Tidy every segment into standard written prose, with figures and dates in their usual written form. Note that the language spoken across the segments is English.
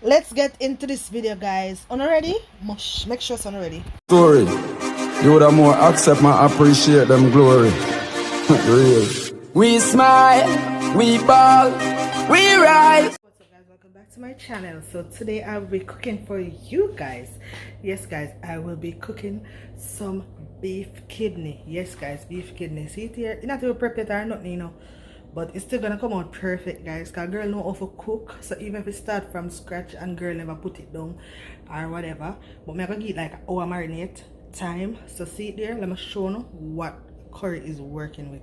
Let's get into this video, guys. On ready? Mush. Make sure it's on ready. Story. You would have more accept my appreciate them glory. Real. We smile, we ball, we rise. What's up, guys? Welcome back to my channel. So today I will be cooking for you guys. Yes, guys, I will be cooking some beef kidney. Yes, guys, beef kidney. See it here? You not to prep it or nothing, you know. But it's still gonna come out perfect, guys, because girl know how to cook. So even if we start from scratch and girl never put it down or whatever, but I'm gonna get like an hour marinate time. So see it there, let me show you what curry is working with.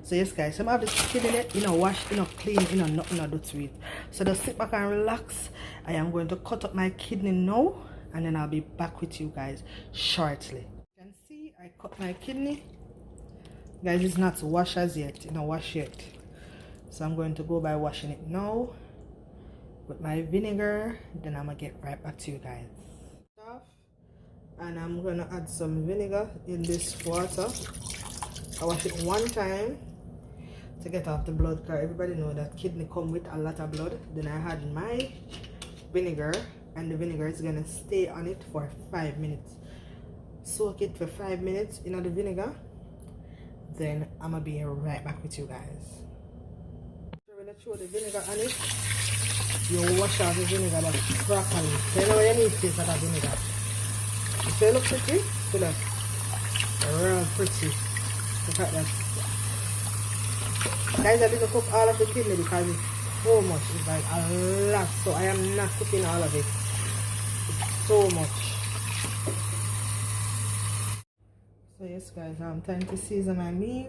So yes, guys, some of this kidney, wash, clean, nothing to do to it. So just sit back and relax. I am going to cut up my kidney now, and then I'll be back with you guys shortly. You can see I cut my kidney. Guys, it's not washed as yet, wash yet. So I'm going to go by washing it now with my vinegar. Then I'm gonna get right back to you guys. And I'm gonna add some vinegar in this water. I wash it one time to get off the blood, because everybody know that kidney come with a lot of blood. Then I add my vinegar, and the vinegar is gonna stay on it for 5 minutes. Soak it for 5 minutes in the vinegar. Then I'm gonna be right back with you guys. So when I throw the vinegar on it, you wash out the vinegar properly. So you know what you need to taste that vinegar. If they look pretty, see that? Real pretty. Look at that. Guys, I didn't cook all of the kidney because it's so much. It's like a lot. So I am not cooking all of it. It's so much. So yes, guys, I'm trying to season my meat.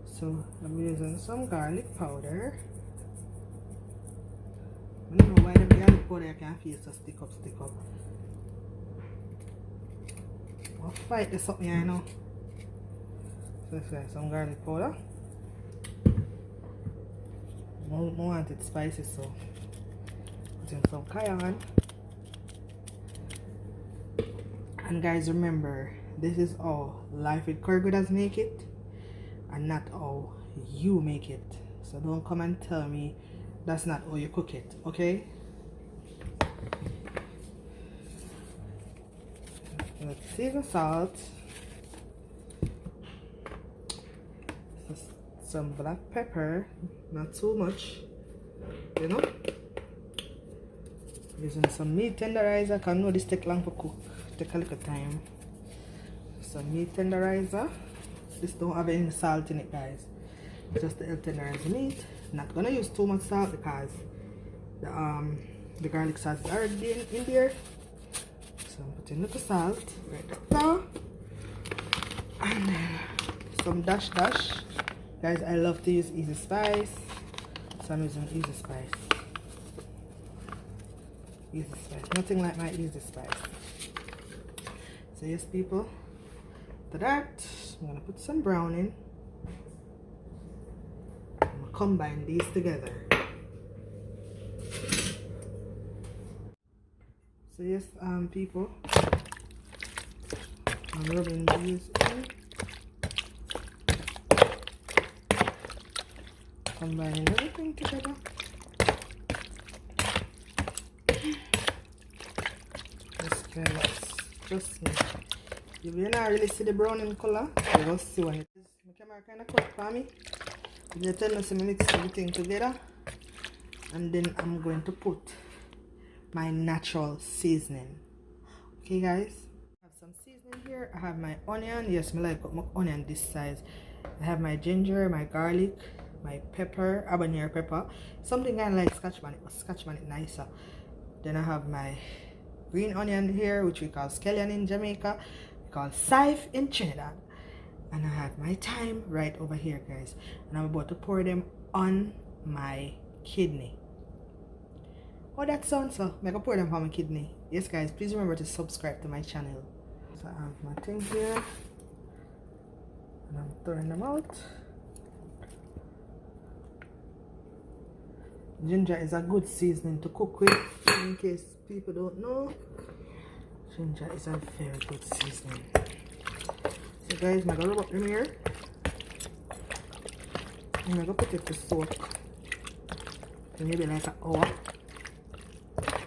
So I'm using some garlic powder. I don't know why the garlic powder can feel so stick up. I'll fight this up here, you know. So let's get some garlic powder. I want it spicy, so put in some cayenne. And guys, remember, this is how Life with Curry does make it, and not how you make it. So don't come and tell me that's not how you cook it, okay? Let's season salt, some black pepper, not too much, using some meat tenderizer. I know this take long for cook, take a little time. Some meat tenderizer. This don't have any salt in it, guys, just the tenderizer meat. Not gonna use too much salt because the garlic sauce is already in there. So I'm putting a little salt right there, and then some dash. Guys, I love to use Easy Spice, so I'm using Easy Spice. Nothing like my Easy Spice. So yes, people, to that I'm gonna put some brown in. I'm gonna combine these together. So yes, people, I'm rubbing these in, combining everything together. Just me. If you not really see the brown in color, you will see what it is. My camera kind of cut for me. You tell me to mix everything together, and then I'm going to put my natural seasoning. Okay, guys, I have some seasoning here. I have my onion. Yes, I like my onion this size. I have my ginger, my garlic, my pepper, habanero pepper, something kind of like scotch bonnet, but scotch bonnet nicer. Then I have my green onion here, which we call scallion in Jamaica, we call scythe in Trinidad. And I have my thyme right over here, guys, and I'm about to pour them on my kidney. Oh, that sounds so. I'm gonna pour them on my kidney. Yes, guys, please remember to subscribe to my channel. So I have my thing here, and I'm throwing them out. Ginger is a good seasoning to cook with, in case people don't know. Ginger is a very good seasoning. So guys, I'm gonna rub up them here. I'm gonna put it to soak. maybe like an hour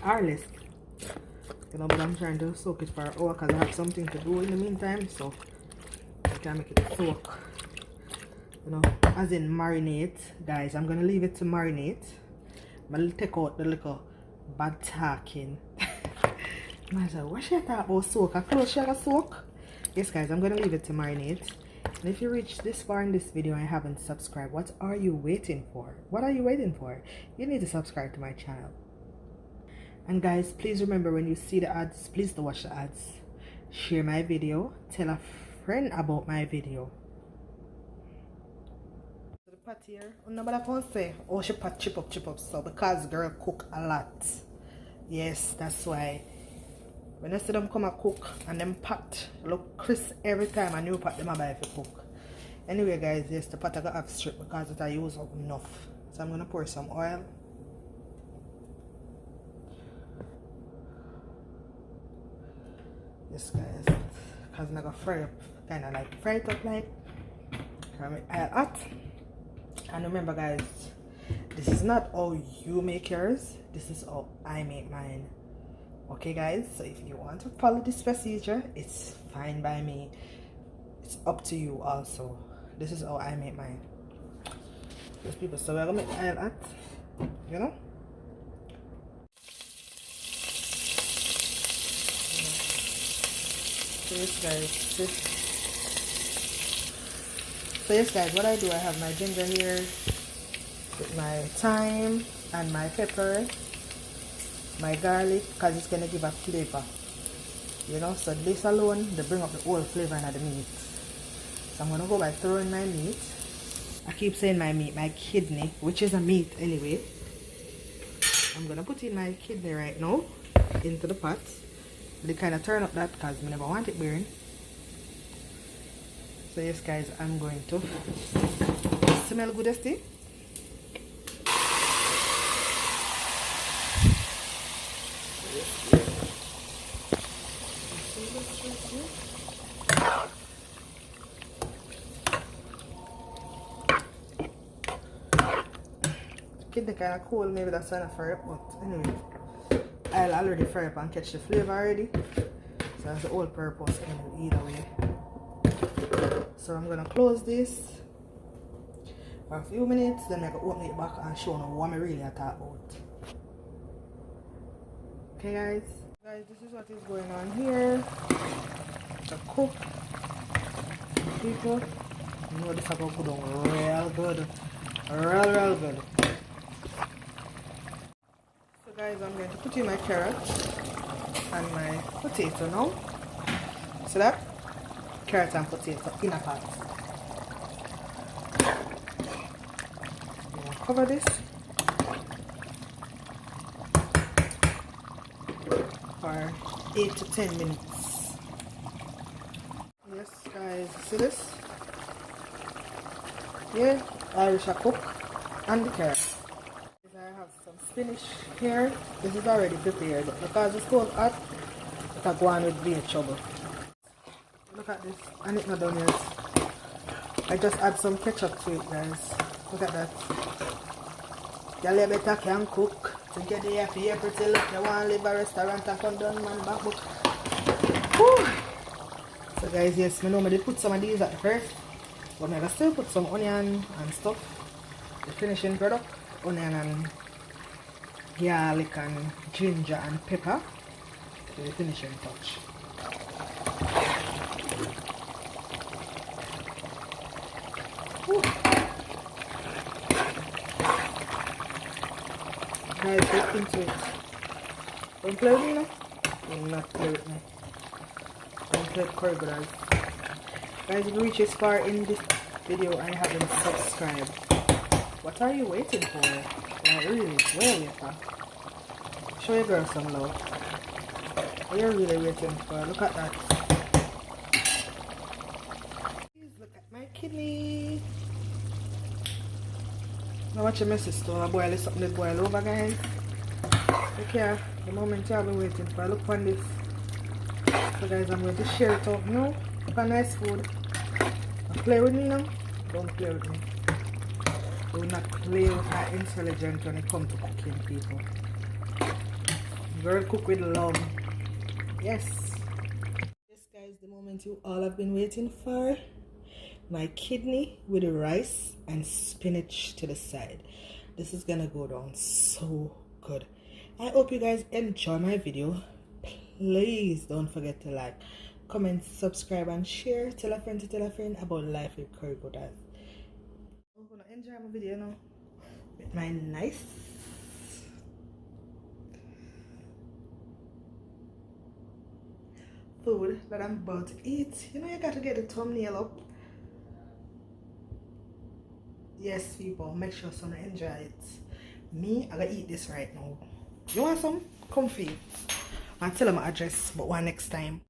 or less. You know, but I'm trying to soak it for an hour because I have something to do in the meantime, so I can make it soak. You know, as in marinate, guys. I'm gonna leave it to marinate. I'll take out the little bad talking. I said, what should I talk about soak? A clothes should I soak? Yes, guys, I'm gonna leave it to marinate. And if you reach this far in this video and haven't subscribed, what are you waiting for? What are you waiting for? You need to subscribe to my channel. And guys, please remember, when you see the ads, please don't watch the ads. Share my video. Tell a friend about my video. The pot here, nobody can say, oh, she pot chip up. So because girl cook a lot. Yes, that's why. When I see them come and cook and them pot look crisp every time, a new pot them I buy for cook. Anyway, guys, yes, the pot I got have strip because it I use up enough. So I'm gonna pour some oil. Yes, guys, because I'm gonna fry up, kind of like fry it up like oil hot. And remember, guys, this is not how you make yours. This is how I make mine. Okay, guys, so if you want to follow this procedure, it's fine by me. It's up to you also. This is how I make mine. Those people, so we're gonna make oil hot, you know. So yes, guys, what I do, I have my ginger here with my thyme and my pepper, my garlic, because it's going to give a flavor, you know. So this alone, they bring up the whole flavor in the meat. So I'm going to go by throwing my meat. I keep saying my meat, my kidney, which is a meat anyway. I'm going to put in my kidney right now into the pot. They kind of turn up that because I never want it burn. So yes, guys, I'm going to smell good as tea. Kidney kind of cold, maybe that's why I fry up, but anyway. I'll already fry up and catch the flavor already. So that's the whole purpose anyway, either way. So I'm gonna close this for a few minutes, then I'm gonna open it back and show you what I really talk about. Okay, guys? Guys, this is what is going on here. The cook. People. You know this is going to go down real good. Real good. Guys, I'm going to put in my carrot and my potato now. See that? Carrot and potato in a pot. I'm going to cover this for 8 to 10 minutes. Yes, guys, see this? Yeah, Irish cook and the carrot. I have some spinach here. This is already prepared because it's cold hot. It's go on with vegetable. Look at this, and it's not done yet. I just add some ketchup to it, guys. Look at that. You better can cook to get the happy pretty look. You want to live a restaurant and come down man back book. Whew. So guys, yes, I know I did put some of these at first, but I still put some onion and stuff. The finishing product. Onion and garlic and ginger and pepper to the finishing touch. Whew. Guys, get into it. Don't play with me now. Do not play with me. Don't play choreographers. Guys, if you reach this far in this video and you haven't subscribed, what are you waiting for? Like, really, where are you for? Show your girl some love. What are you really waiting for? Look at that. Please look at my kidney. Now watch your message store. Boil is something that boil over, guys. Okay, the moment you have been waiting for. Look on this. So guys, I'm going to share it out now. Look at nice food. Play with me now. Don't play with me. Do not play with her intelligence when it comes to cooking, people. Girl, cook with love. Yes. Yes, guys, the moment you all have been waiting for. My kidney with the rice and spinach to the side. This is gonna go down so good. I hope you guys enjoy my video. Please don't forget to like, comment, subscribe, and share. Tell a friend to tell a friend about life with curry butters. I'm gonna enjoy my video now with my nice food that I'm about to eat. You know, you got to get the thumbnail up. Yes, people, make sure someone enjoy it. Me, I gotta eat this right now. You want some? Come feed. I'll tell them my address, but one next time.